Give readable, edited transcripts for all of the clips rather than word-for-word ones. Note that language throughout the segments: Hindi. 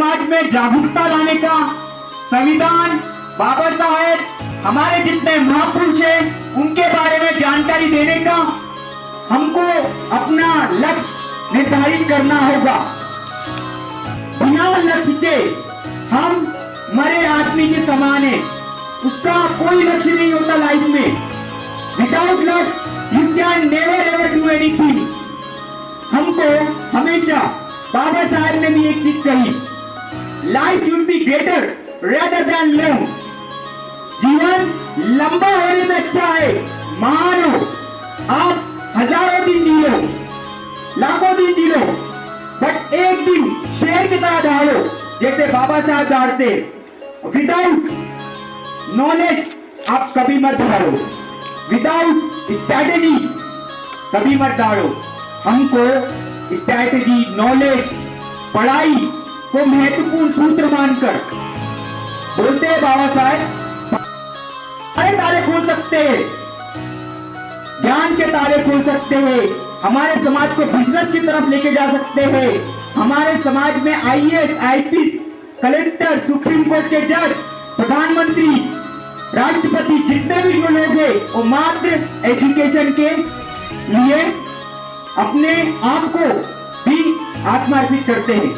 समाज में जागरूकता लाने का, संविधान, बाबा साहेब, हमारे जितने महापुरुष हैं उनके बारे में जानकारी देने का हमको अपना लक्ष्य निर्धारित करना होगा। बिना लक्ष्य के हम मरे आदमी के समान है, उसका कोई लक्ष्य नहीं होता लाइफ में। विदाउट लक्ष्य you can never ever do anything. हमको हमेशा बाबा साहब ने भी एक चीज कही, life should be greater rather than long. जीवन लंबा होने में अच्छा है, महान हो, आप हजारों दिन जी लो, लाखों दिन जी लो, बट एक दिन शेर की तरह दौड़ो जैसे बाबा साहब दौड़ते। विदाउट नॉलेज आप कभी मत दौड़ो, विदाउट स्ट्रैटेजी कभी मत दौड़ो। हमको स्ट्रैटेजी, नॉलेज, पढ़ाई को महत्वपूर्ण सूत्र मानकर बोलते हैं बाबा साहब सारे तारे खोल सकते हैं, ज्ञान के तारे खोल सकते हैं, हमारे समाज को बिजनेस की तरफ लेके जा सकते हैं। हमारे समाज में IAS, IPS, collector, supreme court के जज, प्रधानमंत्री, राष्ट्रपति, जितने भी जो लोग हैं वो मात्र एजुकेशन के लिए अपने आप को भी आत्मार्पित करते हैं।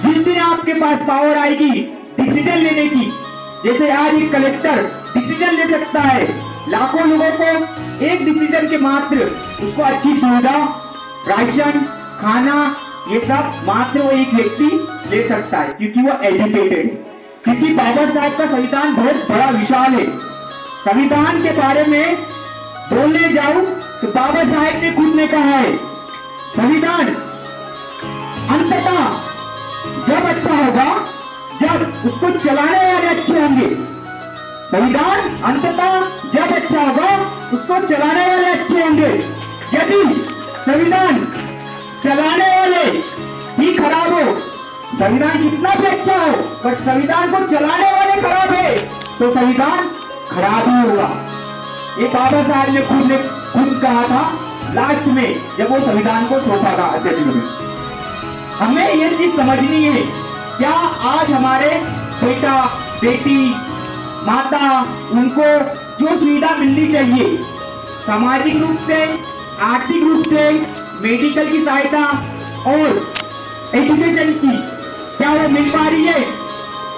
जिस दिन आपके पास पावर आएगी डिसीजन लेने की, जैसे आज एक कलेक्टर डिसीजन ले सकता है, लाखों लोगों को एक डिसीजन के मात्र उसको अच्छी सुविधा, राशन, खाना, ये सब मात्र वो एक व्यक्ति ले सकता है क्योंकि वो एजुकेटेड है। क्योंकि बाबा साहब का संविधान बहुत बड़ा विशाल है। संविधान के बारे में बोलने जाऊं तो बाबा साहब ने खुद ने कहा है, संविधान अंततः जब अच्छा होगा जब उसको चलाने वाले अच्छे होंगे। संविधान अंततः जब अच्छा होगा उसको चलाने वाले अच्छे होंगे। यदि संविधान चलाने वाले ही खराब हो, संविधान कितना भी अच्छा हो पर संविधान को चलाने वाले खराब है तो संविधान खराब ही होगा। ये बाबा साहब ने खुद कहा था लास्ट में जब वो संविधान को सौंपा था असेंबली में। हमें ये चीज समझनी है, क्या आज हमारे बेटा, बेटी, माता, उनको जो सुविधा मिलनी चाहिए सामाजिक रूप से, आर्थिक रूप से, मेडिकल की सहायता और एजुकेशन की, क्या वो मिल पा रही है?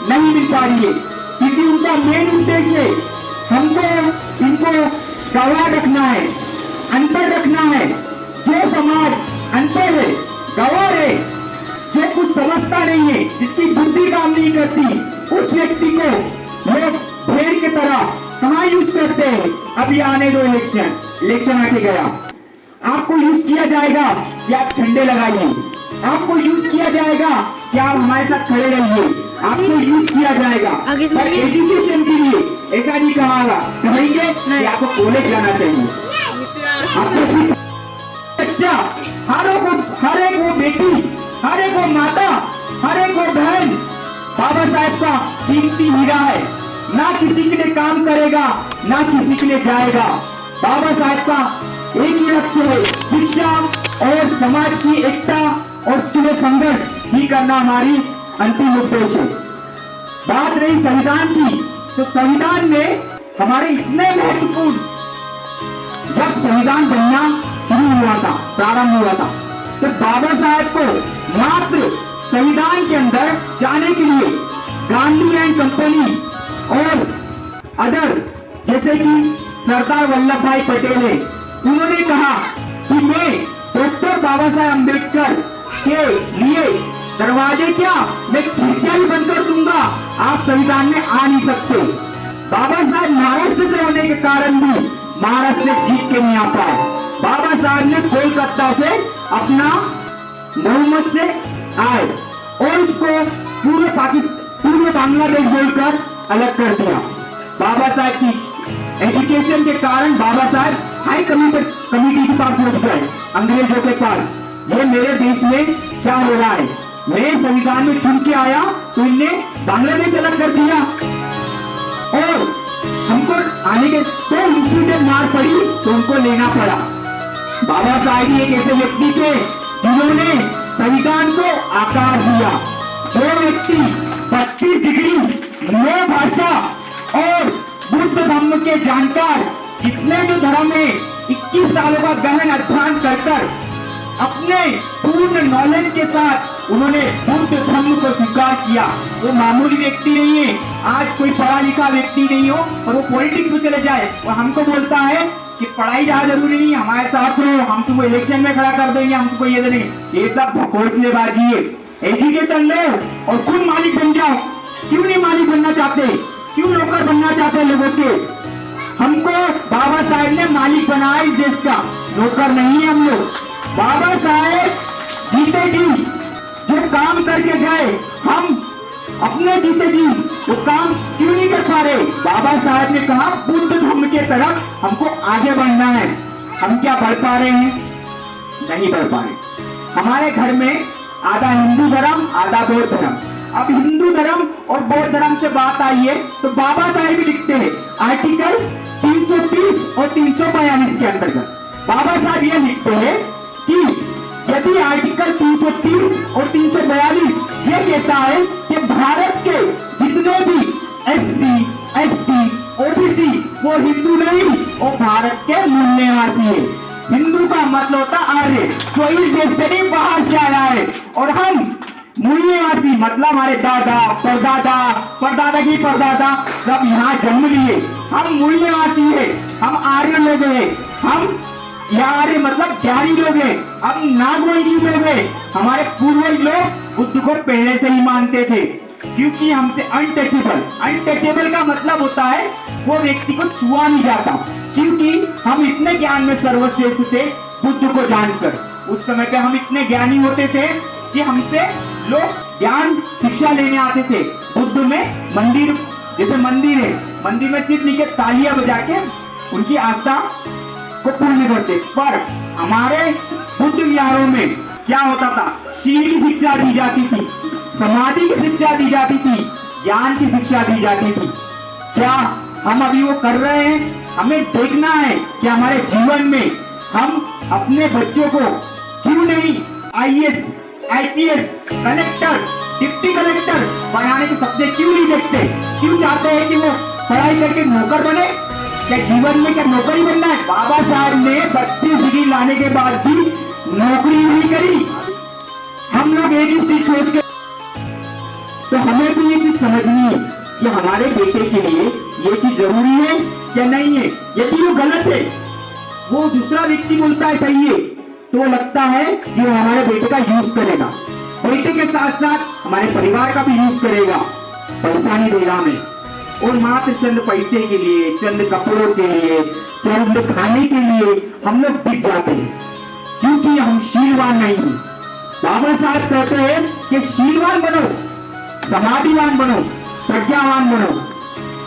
नहीं मिल पा रही है क्योंकि उनका मेन उद्देश्य है हमको इनको गवाह रखना है, अनपढ़ रखना है। जो समाज अनपढ़ है, गवाह है, जो कुछ समझता नहीं है, जिसकी बुद्धि काम नहीं करती, उस व्यक्ति को लोग भेड़ की तरह कहाँ यूज करते हैं। अभी आने दो इलेक्शन आके गया, आपको यूज किया जाएगा कि आप झंडे लगाइए, आपको यूज किया जाएगा कि आप हमारे साथ खड़े रहिए, आपको यूज किया जाएगा पर एजुकेशन के लिए ऐसा नहीं कहेंगे कि आपको कॉलेज जाना चाहिए। आपको बच्चा, हर एक वो बेटी, हर एक वो माता, हर एक वो बहन बाबा साहब का कीमती हीरा है। ना किसी के लिए काम करेगा, ना किसी के लिए जाएगा। बाबा साहब का एक ही लक्ष्य है, शिक्षा और समाज की एकता और उसके लिए संघर्ष ही करना हमारी अंतिम उद्देश्य है। बात रही संविधान की, तो संविधान में हमारे इतने महत्वपूर्ण, जब संविधान बनना शुरू हुआ था, प्रारंभ हुआ था, तो बाबा साहब को मात्र संविधान के अंदर जाने के लिए गांधी एंड कंपनी और अदर जैसे कि सरदार वल्लभ भाई पटेल है, उन्होंने कहा कि मैं डॉक्टर बाबा साहब अम्बेडकर के लिए दरवाजे क्या, मैं खिड़कियां ही बंद कर दूंगा, आप संविधान में आ नहीं सकते। बाबा साहब महाराष्ट्र से होने के कारण भी महाराष्ट्र से जीत के नहीं आ पाए। बाबा साहब ने कोलकाता से अपना मोहम्मद से आए और उसको पूर्व बांग्लादेश बोलकर अलग कर दिया। बाबा साहब की एजुकेशन के कारण बाबा साहब हाई कमिटी के पास पहुंच गए, अंग्रेजों के पास, ये मेरे देश में क्या हो रहा है, मैं संविधान में चुन के आया तो इनने बांग्लादेश अलग कर दिया और हमको आने के तो हिस्ट्री में मार पड़ी तो उनको लेना पड़ा। बाबा साहब एक ऐसे व्यक्ति थे जिन्होंने संविधान को आकार दिया, जो व्यक्ति 32 डिग्री नौ भाषा और बुद्ध धर्म के जानकार जितने भी धर्म में 21 सालों का गहन अध्ययन कर अपने पूर्ण नॉलेज के साथ उन्होंने बुद्ध धर्म को स्वीकार किया, वो मामूली व्यक्ति नहीं है। आज कोई पढ़ा लिखा व्यक्ति नहीं हो और वो पॉलिटिक्स में चले जाए और हमको बोलता है कि पढ़ाई ज्यादा जरूरी नहीं, हमारे साथ रहो, हम तुमको इलेक्शन में खड़ा कर देंगे, हम तुमको ये देंगे। ये सब भकोचलेबाजी है। एजुकेशन लो और खुद मालिक बन जाओ। क्यों नहीं मालिक बनना चाहते, क्यों नौकर बनना चाहते लोगों के? हमको बाबा साहेब ने मालिक बनाया इस देश का, नौकर नहीं है हम लोग। बाबा साहेब जीते जी जो काम करके गए, हम अपने जीते जी वो काम क्यों नहीं कर पा रहे? बाबा साहब ने कहा बुद्ध धर्म के तरफ हमको आगे बढ़ना है। हम क्या बढ़ पा रहे हैं? नहीं बढ़ पा रहे। हमारे घर में आधा हिंदू धर्म आधा बौद्ध धर्म। अब हिंदू धर्म और बौद्ध धर्म से बात आई है तो बाबा साहेब भी लिखते हैं आर्टिकल 330 और 342 के अंतर्गत बाबा साहब ये लिखते हैं कि यदि आर्टिकल 330 और 342 ये कहता है कि भारत के जितने भी SC, ST, OBC वो हिंदू नहीं, वो भारत के मूल निवासी है। हिंदू का मतलब होता आर्य, जो इस देश से नहीं बाहर से आया है। और हम मूल निवासी मतलब हमारे दादा परदादा परदादा की परदादा सब यहाँ जन्म लिए। हम मूल निवासी है, हम आर्य लोग हैं। हम आर्य मतलब ज्ञानी लोग हैं, हम नागवंशी लोग हैं। हमारे पूर्वज लोग बुद्ध को पहले से ही मानते थे क्योंकि हमसे अनटचेबल का मतलब होता है वो व्यक्ति को छुआ नहीं जाता, क्योंकि हम इतने ज्ञान में सर्वश्रेष्ठ थे बुद्ध को जानकर। उस समय पे हम इतने ज्ञानी होते थे कि हमसे लोग ज्ञान शिक्षा लेने आते थे। बुद्ध में मंदिर, जैसे मंदिर है, मंदिर में सिर्फ नीचे तालियां बजा के उनकी आस्था को पूर्ण करते। पर हमारे बुद्ध विहारों में क्या होता था? शील की शिक्षा दी जाती थी, समाधि की शिक्षा दी जाती थी, ज्ञान की शिक्षा दी जाती थी। क्या हम अभी वो कर रहे हैं? हमें देखना है कि हमारे जीवन में हम अपने बच्चों को क्यों नहीं IAS, IPS, collector, deputy collector बनाने के सपने क्यों नहीं देखते? क्यों चाहते हैं कि वो पढ़ाई करके नौकर बने? क्या जीवन में क्या नौकरी बनना है? बाबा साहब ने 32 डिग्री लाने के बाद भी नौकरी नहीं करी। हम लोग एक ही चीज सोच के, तो हमें भी ये चीज समझनी है कि हमारे बेटे के लिए ये चीज जरूरी है या नहीं है। यदि वो गलत है, वो दूसरा व्यक्ति बोलता है सही है, तो लगता है कि वो हमारे बेटे का यूज करेगा, बेटे के साथ साथ हमारे परिवार का भी यूज करेगा, पैसा नहीं देगा हमें। और मात्र चंद पैसे के लिए, चंद कपड़ों के लिए, चंद खाने के लिए हम लोग बिक जाते हैं क्योंकि हम शीलवान नहीं हैं। बाबा साहब कहते हैं कि शीलवान बनो, समाधिवान बनो, प्रज्ञावान बनो।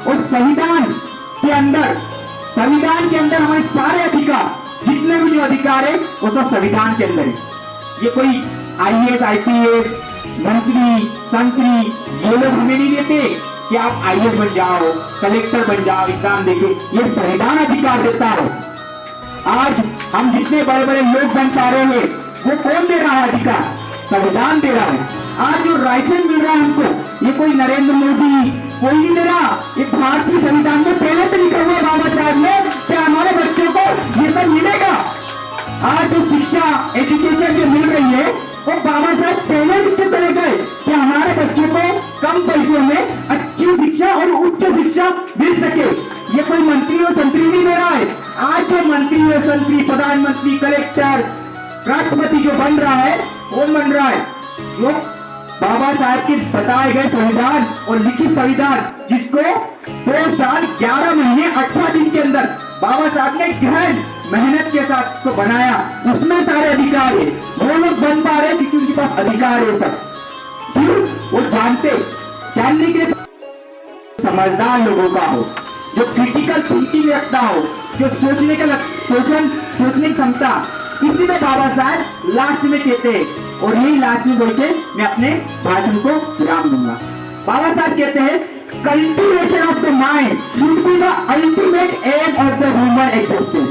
और संविधान के अंदर हमारे सारे अधिकार, जितने भी जो अधिकार है वो सब संविधान के अंदर है। ये कोई IAS, IPS, मंत्री, संतरी ये लोग हमें नहीं देते कि आप IAS बन जाओ, कलेक्टर बन जाओ, एग्जाम देके। ये संविधान अधिकार देता है। आज हम जितने बड़े बड़े लोग बन पा रहे हैं वो कौन दे रहा है अधिकार? संविधान दे रहा है। आज जो राशन मिल रहा है हमको, ये कोई नरेंद्र मोदी कोई नहीं दे रहा, ये भारतीय संविधान में पहले से लिखा हुआ बाबा साहब ने कि हमारे बच्चों को ये सब मिलेगा। आज जो शिक्षा एजुकेशन जो मिल रही है वो बाबा साहब पहले लिखते चले गए कि हमारे बच्चों को कम पैसों में अच्छी शिक्षा और उच्च शिक्षा मिल सके। ये कोई मंत्री और संतरी नहीं दे रहा है। आज जो मंत्री और संतरी, प्रधानमंत्री, कलेक्टर, राष्ट्रपति जो बन रहा है, कौन बन रहा है? जो बाबा साहब के बताए गए संविधान और लिखित संविधान, जिसको 2 साल 11 महीने 18 दिन के अंदर बाबा साहब ने गहन मेहनत के साथ उसको बनाया। उसमें सारे अधिकार है। वो लोग बन पा रहे क्योंकि उनके पास अधिकार है। सब वो जानने के लिए समझदार लोगों का हो, जो क्रिटिकल थिंकिंग रखता हो, जो सोचने की क्षमता। इसीलिए बाबा साहब लास्ट में कहते हैं, और यही लास्ट में बोल के मैं अपने भाषण को विराम दूंगा। बाबा साहब कहते हैं cultivation of the mind should be the ultimate aim of the human existence.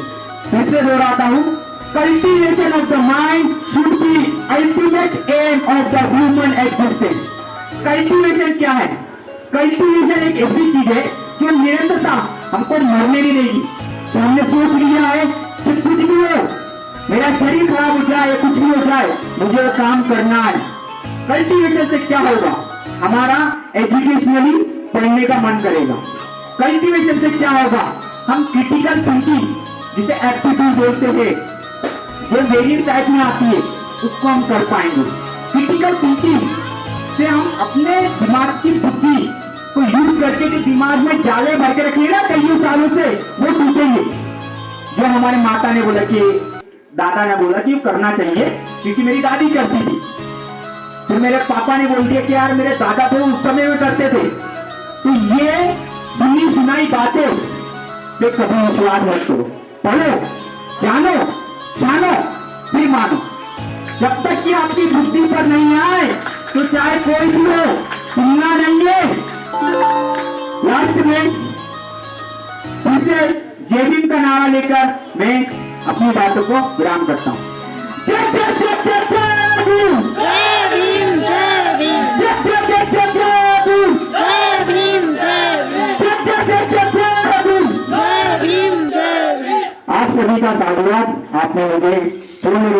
फिर से दोहराता हूँ, cultivation of the mind should be ultimate aim of the human existence. Cultivation क्या है? कल्टीवेशन एक ऐसी चीज है जो निरंतरता हमको मरने नहीं देगी। तो हमने सोच लिया है कि कुछ भी हो, मेरा शरीर खराब हो जाए, कुछ भी हो जाए, मुझे वो काम करना है। कल्टीवेशन से क्या होगा? हमारा एजुकेशनली पढ़ने का मन करेगा। कल्टीवेशन से क्या होगा? हम क्रिटिकल थिंकिंग, जिसे एप्टीट्यूड बोलते हैं, जो वेरिएंट टाइप में आती है, उसको हम कर पाएंगे। क्रिटिकल थिंकिंग से हम अपने दिमाग की बुद्धि को यूज करके जो दिमाग में जाले भर के रखिए ना कई सालों से, वो टूटेंगे। जो हमारे माता ने बोला कि, दादा ने बोला कि करना चाहिए, क्योंकि मेरी दादी करती थी। फिर मेरे पापा ने बोल दिया कि यार मेरे दादा तो उस समय में करते थे। तो ये सुनी सुनाई बातें पे कभी विश्वास मत करो। पढ़ो, जानो, जानो, फिर मानो। जब तक कि आपकी बुद्धि पर नहीं आए तो चाहे कोई भी हो, सुनना नहीं है। लास्ट में फिर से जय भीम का नारा लेकर मैं अपनी बातों को विराम करता हूं। जय जय जय जय जय भीम, जय भीम, जय भीम, जय जय जय जय जय भीम, जय भीम, जय भीम, जय जय जय जय जय भीम। जय भीम, जय भीम। आप सभी का साधुवाद। आपने मुझे पूर्ण